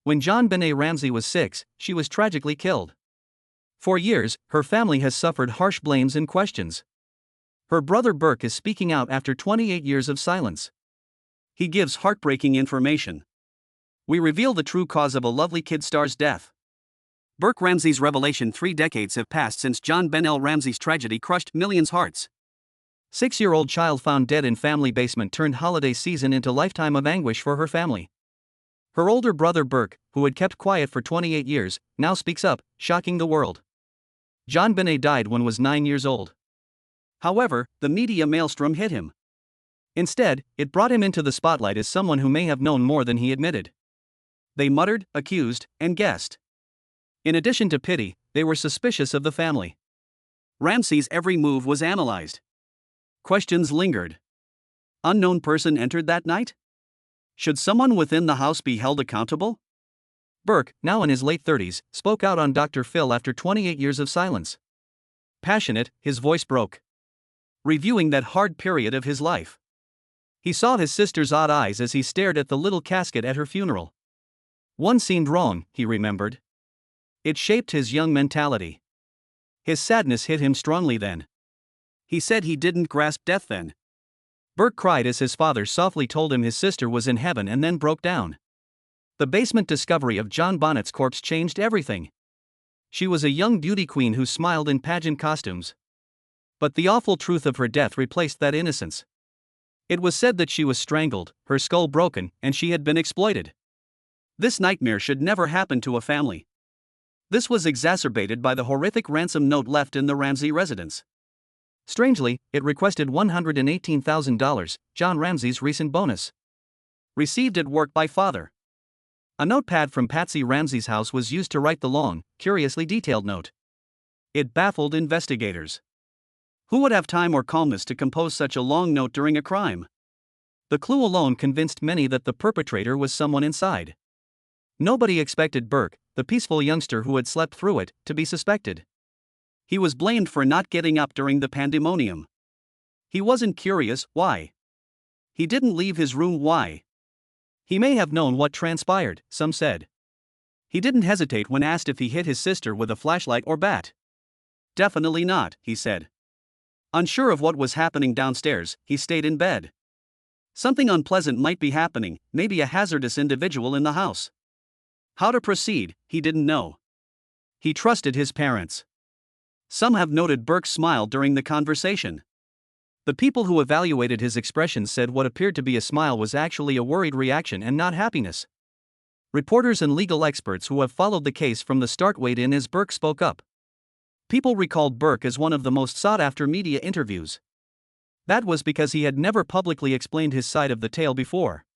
When JonBenet Ramsey was 6, she was tragically killed. For years, her family has suffered harsh blames and questions. Her brother Burke is speaking out after 28 years of silence. He gives heartbreaking information. We reveal the true cause of a lovely kid star's death. Burke Ramsey's revelation: 3 decades have passed since JonBenet Ramsey's tragedy crushed millions' hearts. 6-year-old child found dead in family basement turned holiday season into lifetime of anguish for her family. Her older brother Burke, who had kept quiet for 28 years, now speaks up, shocking the world. JonBenet died when was 9 years old. However, the media maelstrom hit him. Instead, it brought him into the spotlight as someone who may have known more than he admitted. They muttered, accused, and guessed. In addition to pity, they were suspicious of the family. Ramsey's every move was analyzed. Questions lingered. Unknown person entered that night? Should someone within the house be held accountable? Burke, now in his late 30s, spoke out on Dr. Phil after 28 years of silence. Passionate, his voice broke. Reviewing that hard period of his life. He saw his sister's odd eyes as he stared at the little casket at her funeral. One seemed wrong, he remembered. It shaped his young mentality. His sadness hit him strongly then. He said he didn't grasp death then. Burke cried as his father softly told him his sister was in heaven and then broke down. The basement discovery of JonBenet's corpse changed everything. She was a young beauty queen who smiled in pageant costumes. But the awful truth of her death replaced that innocence. It was said that she was strangled, her skull broken, and she had been exploited. This nightmare should never happen to a family. This was exacerbated by the horrific ransom note left in the Ramsey residence. Strangely, it requested $118,000, John Ramsey's recent bonus. Received at work by father. A notepad from Patsy Ramsey's house was used to write the long, curiously detailed note. It baffled investigators. Who would have time or calmness to compose such a long note during a crime? The clue alone convinced many that the perpetrator was someone inside. Nobody expected Burke, the peaceful youngster who had slept through it, to be suspected. He was blamed for not getting up during the pandemonium. He wasn't curious, why? He didn't leave his room, why? He may have known what transpired, some said. He didn't hesitate when asked if he hit his sister with a flashlight or bat. Definitely not, he said. Unsure of what was happening downstairs, he stayed in bed. Something unpleasant might be happening, maybe a hazardous individual in the house. How to proceed, he didn't know. He trusted his parents. Some have noted Burke's smile during the conversation. The people who evaluated his expressions said what appeared to be a smile was actually a worried reaction and not happiness. Reporters and legal experts who have followed the case from the start weighed in as Burke spoke up. People recalled Burke as one of the most sought-after media interviews. That was because he had never publicly explained his side of the tale before.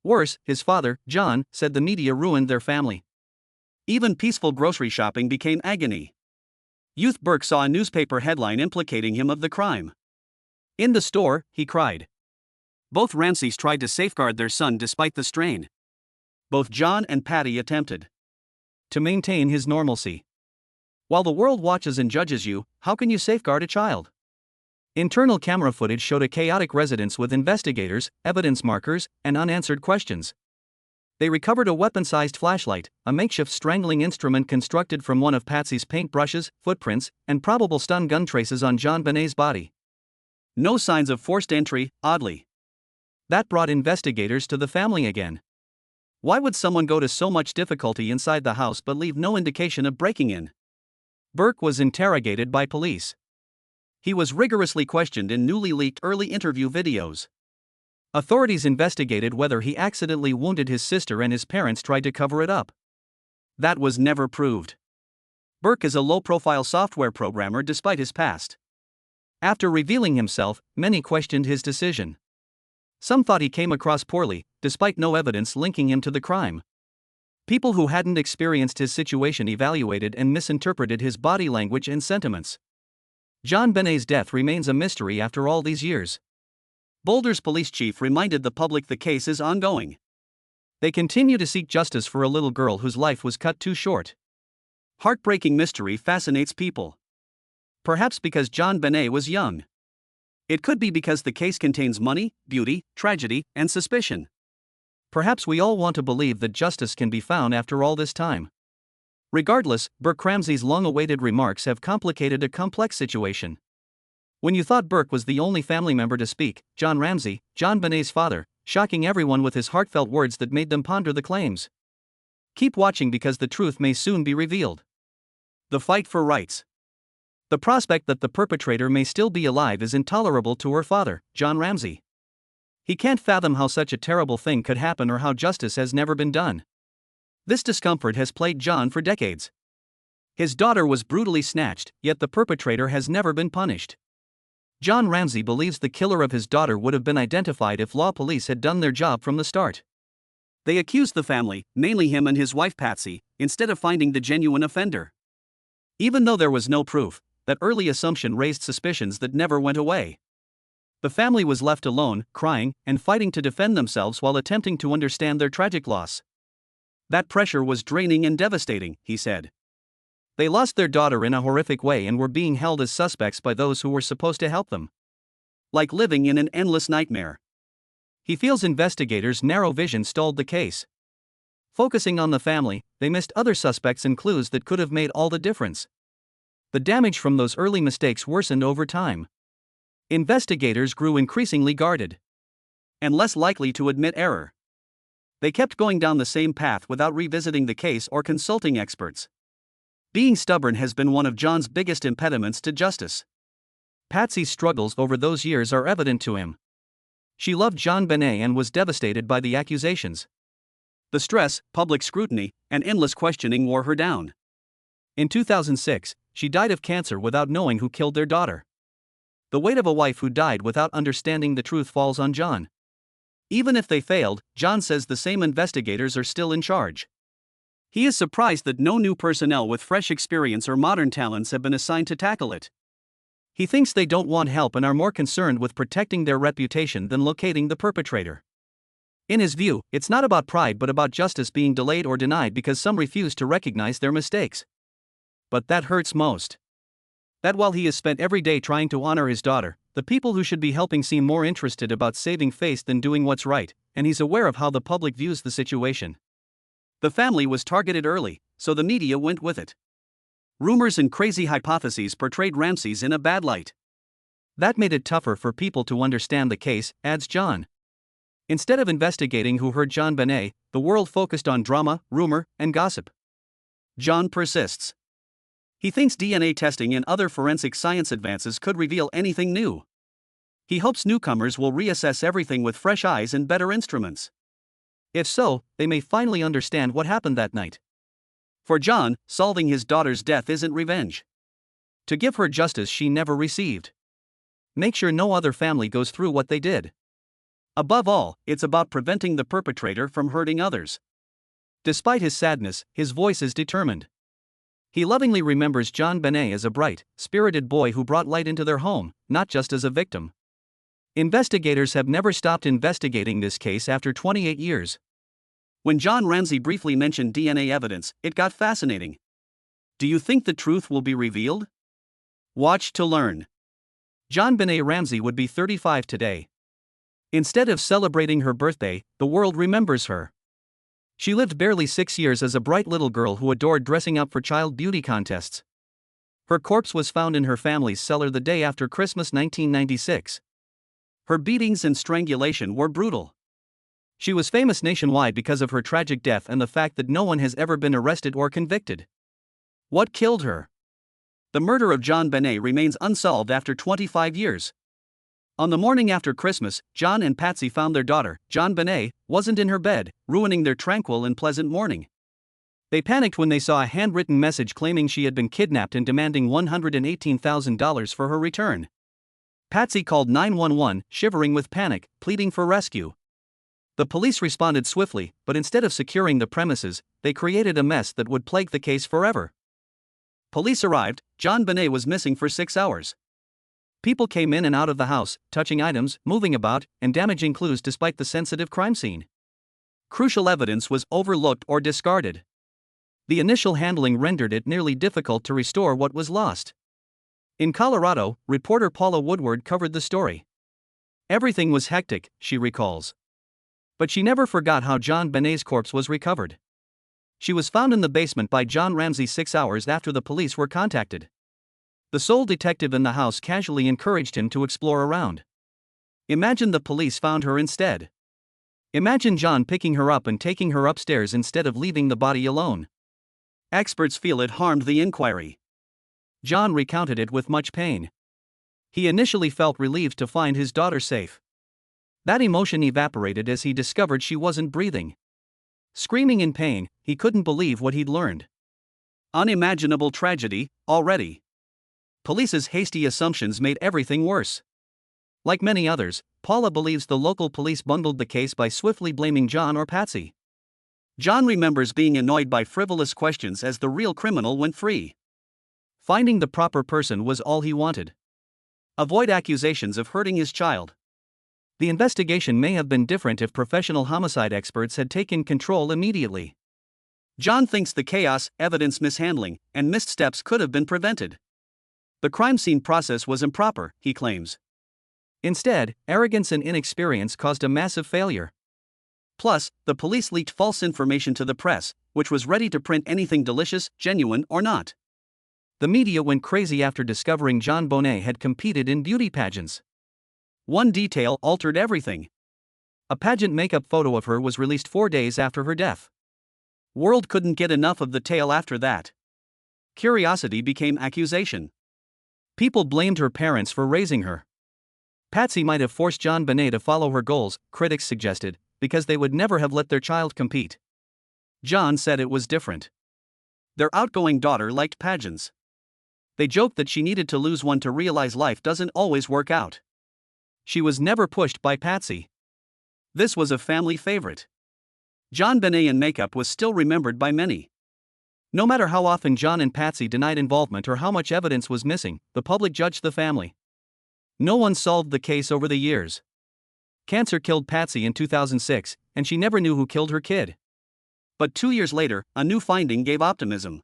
Worse, his father, John, said the media ruined their family. Even peaceful grocery shopping became agony. Youth Burke saw a newspaper headline implicating him of the crime. In the store, he cried. Both Ramseys tried to safeguard their son despite the strain. Both John and Patty attempted to maintain his normalcy. While the world watches and judges you, how can you safeguard a child? Internal camera footage showed a chaotic residence with investigators, evidence markers, and unanswered questions. They recovered a weapon-sized flashlight, a makeshift strangling instrument constructed from one of Patsy's paintbrushes, footprints, and probable stun gun traces on JonBenet's body. No signs of forced entry, oddly. That brought investigators to the family again. Why would someone go to so much difficulty inside the house but leave no indication of breaking in? Burke was interrogated by police. He was rigorously questioned in newly leaked early interview videos. Authorities investigated whether he accidentally wounded his sister and his parents tried to cover it up. That was never proved. Burke is a low-profile software programmer despite his past. After revealing himself, many questioned his decision. Some thought he came across poorly, despite no evidence linking him to the crime. People who hadn't experienced his situation evaluated and misinterpreted his body language and sentiments. JonBenet's death remains a mystery after all these years. Boulder's police chief reminded the public the case is ongoing. They continue to seek justice for a little girl whose life was cut too short. Heartbreaking mystery fascinates people. Perhaps because JonBenet was young. It could be because the case contains money, beauty, tragedy, and suspicion. Perhaps we all want to believe that justice can be found after all this time. Regardless, Burke Ramsey's long-awaited remarks have complicated a complex situation. When you thought Burke was the only family member to speak, John Ramsey, JonBenet's father, shocking everyone with his heartfelt words that made them ponder the claims. Keep watching because the truth may soon be revealed. The fight for rights. The prospect that the perpetrator may still be alive is intolerable to her father, John Ramsey. He can't fathom how such a terrible thing could happen or how justice has never been done. This discomfort has plagued John for decades. His daughter was brutally snatched, yet the perpetrator has never been punished. John Ramsey believes the killer of his daughter would have been identified if law police had done their job from the start. They accused the family, mainly him and his wife Patsy, instead of finding the genuine offender. Even though there was no proof, that early assumption raised suspicions that never went away. The family was left alone, crying, and fighting to defend themselves while attempting to understand their tragic loss. That pressure was draining and devastating, he said. They lost their daughter in a horrific way and were being held as suspects by those who were supposed to help them. Like living in an endless nightmare. He feels investigators' narrow vision stalled the case. Focusing on the family, they missed other suspects and clues that could have made all the difference. The damage from those early mistakes worsened over time. Investigators grew increasingly guarded and less likely to admit error. They kept going down the same path without revisiting the case or consulting experts. Being stubborn has been one of John's biggest impediments to justice. Patsy's struggles over those years are evident to him. She loved JonBenet and was devastated by the accusations. The stress, public scrutiny, and endless questioning wore her down. In 2006, she died of cancer without knowing who killed their daughter. The weight of a wife who died without understanding the truth falls on John. Even if they failed, John says the same investigators are still in charge. He is surprised that no new personnel with fresh experience or modern talents have been assigned to tackle it. He thinks they don't want help and are more concerned with protecting their reputation than locating the perpetrator. In his view, it's not about pride but about justice being delayed or denied because some refuse to recognize their mistakes. But that hurts most. That while he has spent every day trying to honor his daughter, the people who should be helping seem more interested about saving face than doing what's right, and he's aware of how the public views the situation. The family was targeted early, so the media went with it. Rumors and crazy hypotheses portrayed Ramsey's in a bad light. That made it tougher for people to understand the case, adds John. Instead of investigating who hurt JonBenet, the world focused on drama, rumor, and gossip. John persists. He thinks DNA testing and other forensic science advances could reveal anything new. He hopes newcomers will reassess everything with fresh eyes and better instruments. If so, they may finally understand what happened that night. For John, solving his daughter's death isn't revenge. To give her justice she never received. Make sure no other family goes through what they did. Above all, it's about preventing the perpetrator from hurting others. Despite his sadness, his voice is determined. He lovingly remembers JonBenet as a bright, spirited boy who brought light into their home, not just as a victim. Investigators have never stopped investigating this case after 28 years. When John Ramsey briefly mentioned DNA evidence, it got fascinating. Do you think the truth will be revealed? Watch to learn. JonBenet Ramsey would be 35 today. Instead of celebrating her birthday, the world remembers her. She lived barely 6 years as a bright little girl who adored dressing up for child beauty contests. Her corpse was found in her family's cellar the day after Christmas 1996. Her beatings and strangulation were brutal. She was famous nationwide because of her tragic death and the fact that no one has ever been arrested or convicted. What killed her? The murder of JonBenet remains unsolved after 25 years. On the morning after Christmas, John and Patsy found their daughter, JonBenet, wasn't in her bed, ruining their tranquil and pleasant morning. They panicked when they saw a handwritten message claiming she had been kidnapped and demanding $118,000 for her return. Patsy called 911, shivering with panic, pleading for rescue. The police responded swiftly, but instead of securing the premises, they created a mess that would plague the case forever. Police arrived, JonBenet was missing for 6 hours. People came in and out of the house, touching items, moving about, and damaging clues despite the sensitive crime scene. Crucial evidence was overlooked or discarded. The initial handling rendered it nearly difficult to restore what was lost. In Colorado, reporter Paula Woodward covered the story. Everything was hectic, she recalls. But she never forgot how JonBenet's corpse was recovered. She was found in the basement by John Ramsey 6 hours after the police were contacted. The sole detective in the house casually encouraged him to explore around. Imagine the police found her instead. Imagine John picking her up and taking her upstairs instead of leaving the body alone. Experts feel it harmed the inquiry. John recounted it with much pain. He initially felt relieved to find his daughter safe. That emotion evaporated as he discovered she wasn't breathing. Screaming in pain, he couldn't believe what he'd learned. Unimaginable tragedy, already. Police's hasty assumptions made everything worse. Like many others, Paula believes the local police bungled the case by swiftly blaming John or Patsy. John remembers being annoyed by frivolous questions as the real criminal went free. Finding the proper person was all he wanted. Avoid accusations of hurting his child. The investigation may have been different if professional homicide experts had taken control immediately. John thinks the chaos, evidence mishandling, and missed steps could have been prevented. The crime scene process was improper, he claims. Instead, arrogance and inexperience caused a massive failure. Plus, the police leaked false information to the press, which was ready to print anything delicious, genuine or not. The media went crazy after discovering JonBenet had competed in beauty pageants. One detail altered everything. A pageant makeup photo of her was released 4 days after her death. World couldn't get enough of the tale after that. Curiosity became accusation. People blamed her parents for raising her. Patsy might have forced JonBenet to follow her goals, critics suggested, because they would never have let their child compete. John said it was different. Their outgoing daughter liked pageants. They joked that she needed to lose one to realize life doesn't always work out. She was never pushed by Patsy. This was a family favorite. JonBenet in makeup was still remembered by many. No matter how often John and Patsy denied involvement or how much evidence was missing, the public judged the family. No one solved the case over the years. Cancer killed Patsy in 2006, and she never knew who killed her kid. But 2 years later, a new finding gave optimism.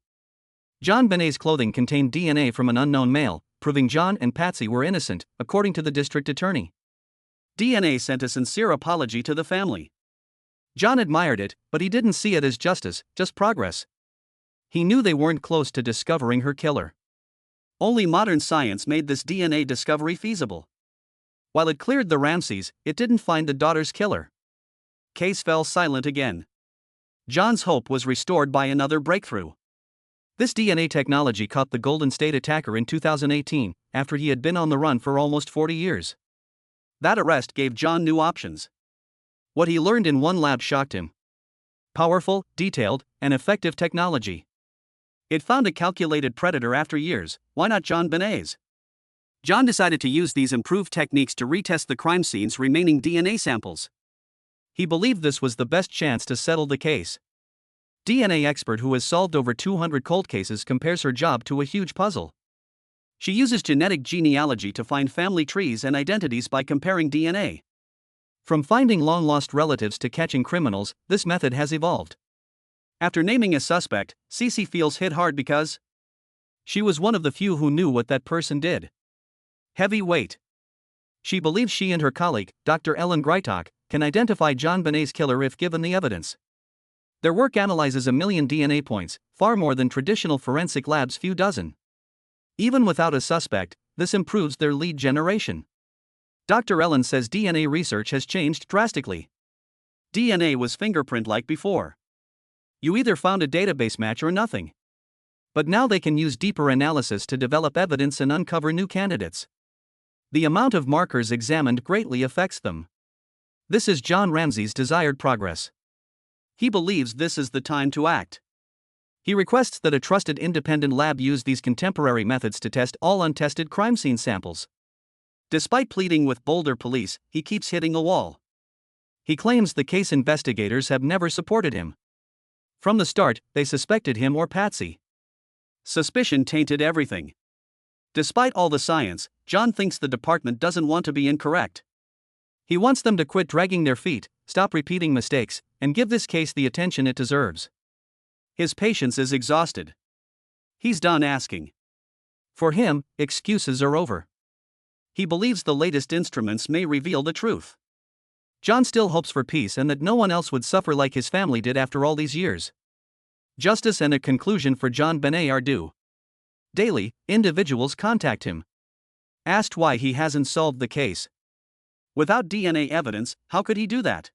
JonBenet's clothing contained DNA from an unknown male, proving John and Patsy were innocent, according to the district attorney. DNA sent a sincere apology to the family. John admired it, but he didn't see it as justice, just progress. He knew they weren't close to discovering her killer. Only modern science made this DNA discovery feasible. While it cleared the Ramseys, it didn't find the daughter's killer. Case fell silent again. John's hope was restored by another breakthrough. This DNA technology caught the Golden State attacker in 2018, after he had been on the run for almost 40 years. That arrest gave John new options. What he learned in one lab shocked him. Powerful, detailed, and effective technology. It found a calculated predator after years, why not JonBenet's? John decided to use these improved techniques to retest the crime scene's remaining DNA samples. He believed this was the best chance to settle the case. DNA expert who has solved over 200 cold cases compares her job to a huge puzzle. She uses genetic genealogy to find family trees and identities by comparing DNA. From finding long-lost relatives to catching criminals, this method has evolved. After naming a suspect, Cece feels hit hard because she was one of the few who knew what that person did. Heavy weight. She believes she and her colleague, Dr. Ellen Greitock, can identify JonBenet's killer if given the evidence. Their work analyzes 1 million DNA points, far more than traditional forensic labs' few dozen. Even without a suspect, this improves their lead generation. Dr. Ellen says DNA research has changed drastically. DNA was fingerprint-like before. You either found a database match or nothing. But now they can use deeper analysis to develop evidence and uncover new candidates. The amount of markers examined greatly affects them. This is John Ramsey's desired progress. He believes this is the time to act. He requests that a trusted independent lab use these contemporary methods to test all untested crime scene samples. Despite pleading with Boulder police, he keeps hitting a wall. He claims the case investigators have never supported him. From the start, they suspected him or Patsy. Suspicion tainted everything. Despite all the science, John thinks the department doesn't want to be incorrect. He wants them to quit dragging their feet, stop repeating mistakes, and give this case the attention it deserves. His patience is exhausted. He's done asking. For him, excuses are over. He believes the latest instruments may reveal the truth. John still hopes for peace and that no one else would suffer like his family did after all these years. Justice and a conclusion for JonBenet are due. Daily, individuals contact him. Asked why he hasn't solved the case. Without DNA evidence, how could he do that?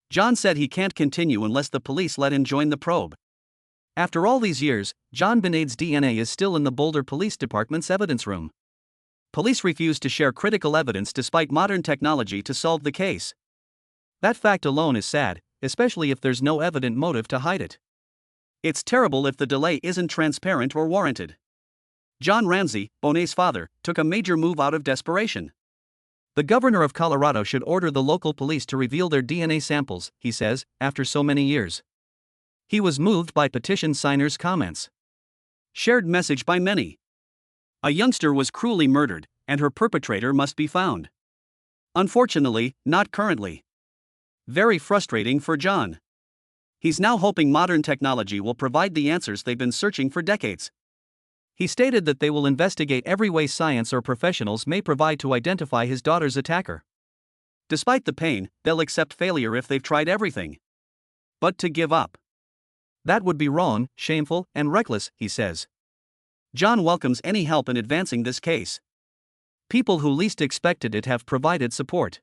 John said he can't continue unless the police let him join the probe. After all these years, JonBenet's DNA is still in the Boulder Police Department's evidence room. Police refuse to share critical evidence despite modern technology to solve the case. That fact alone is sad, especially if there's no evident motive to hide it. It's terrible if the delay isn't transparent or warranted. Jon Ramsey, Bonet's father, took a major move out of desperation. The governor of Colorado should order the local police to reveal their DNA samples, he says, after so many years. He was moved by petition signers' comments. Shared message by many. A youngster was cruelly murdered, and her perpetrator must be found. Unfortunately, not currently. Very frustrating for John. He's now hoping modern technology will provide the answers they've been searching for decades. He stated that they will investigate every way science or professionals may provide to identify his daughter's attacker. Despite the pain, they'll accept failure if they've tried everything. But to give up. That would be wrong, shameful, and reckless, he says. John welcomes any help in advancing this case. People who least expected it have provided support.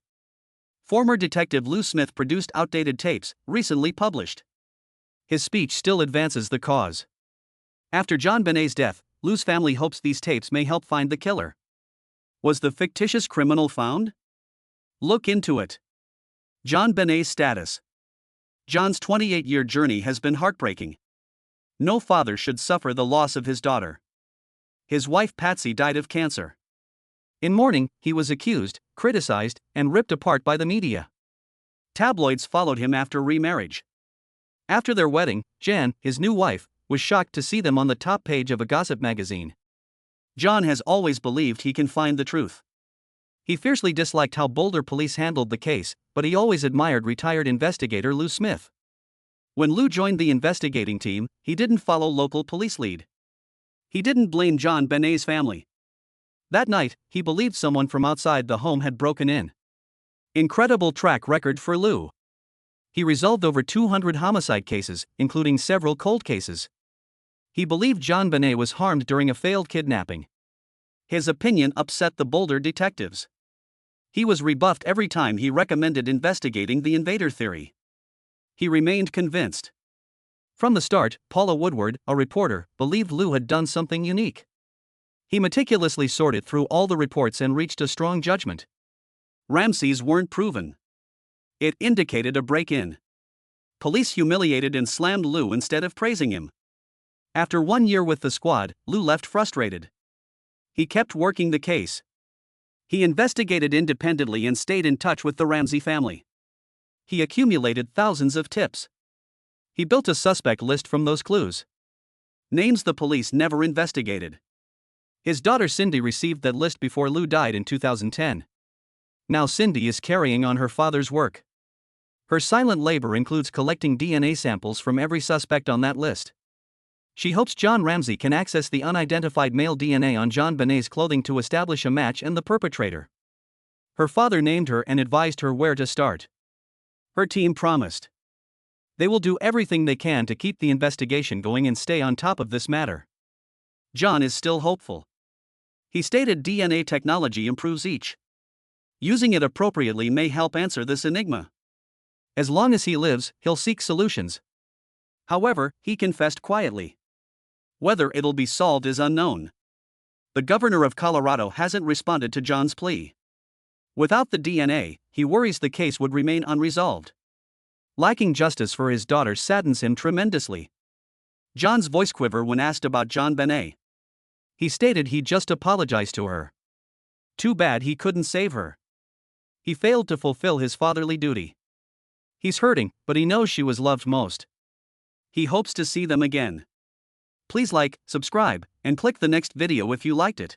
Former detective Lou Smith produced outdated tapes, recently published. His speech still advances the cause. After JonBenet's death, Lou's family hopes these tapes may help find the killer. Was the fictitious criminal found? Look into it. JonBenet's status. John's 28-year journey has been heartbreaking. No father should suffer the loss of his daughter. His wife Patsy died of cancer. In mourning, he was accused, criticized, and ripped apart by the media. Tabloids followed him after remarriage. After their wedding, Jan, his new wife, was shocked to see them on the top page of a gossip magazine. John has always believed he can find the truth. He fiercely disliked how Boulder police handled the case, but he always admired retired investigator Lou Smith. When Lou joined the investigating team, he didn't follow local police lead. He didn't blame JonBenet's family. That night, he believed someone from outside the home had broken in. Incredible track record for Lou. He resolved over 200 homicide cases, including several cold cases. He believed JonBenet was harmed during a failed kidnapping. His opinion upset the Boulder detectives. He was rebuffed every time he recommended investigating the invader theory. He remained convinced. From the start, Paula Woodward, a reporter, believed Lou had done something unique. He meticulously sorted through all the reports and reached a strong judgment. Ramsey's weren't proven. It indicated a break-in. Police humiliated and slammed Lou instead of praising him. After 1 year with the squad, Lou left frustrated. He kept working the case. He investigated independently and stayed in touch with the Ramsey family. He accumulated thousands of tips. He built a suspect list from those clues. Names the police never investigated. His daughter Cindy received that list before Lou died in 2010. Now Cindy is carrying on her father's work. Her silent labor includes collecting DNA samples from every suspect on that list. She hopes Jon Ramsey can access the unidentified male DNA on JonBenet's clothing to establish a match and the perpetrator. Her father named her and advised her where to start. Her team promised. They will do everything they can to keep the investigation going and stay on top of this matter. John is still hopeful. He stated DNA technology improves each. Using it appropriately may help answer this enigma. As long as he lives, he'll seek solutions. However, he confessed quietly. Whether it'll be solved is unknown. The governor of Colorado hasn't responded to John's plea. Without the DNA, he worries the case would remain unresolved. Lacking justice for his daughter saddens him tremendously. John's voice quivered when asked about JonBenet. He stated he just apologized to her. Too bad he couldn't save her. He failed to fulfill his fatherly duty. He's hurting, but he knows she was loved most. He hopes to see them again. Please like, subscribe, and click the next video if you liked it.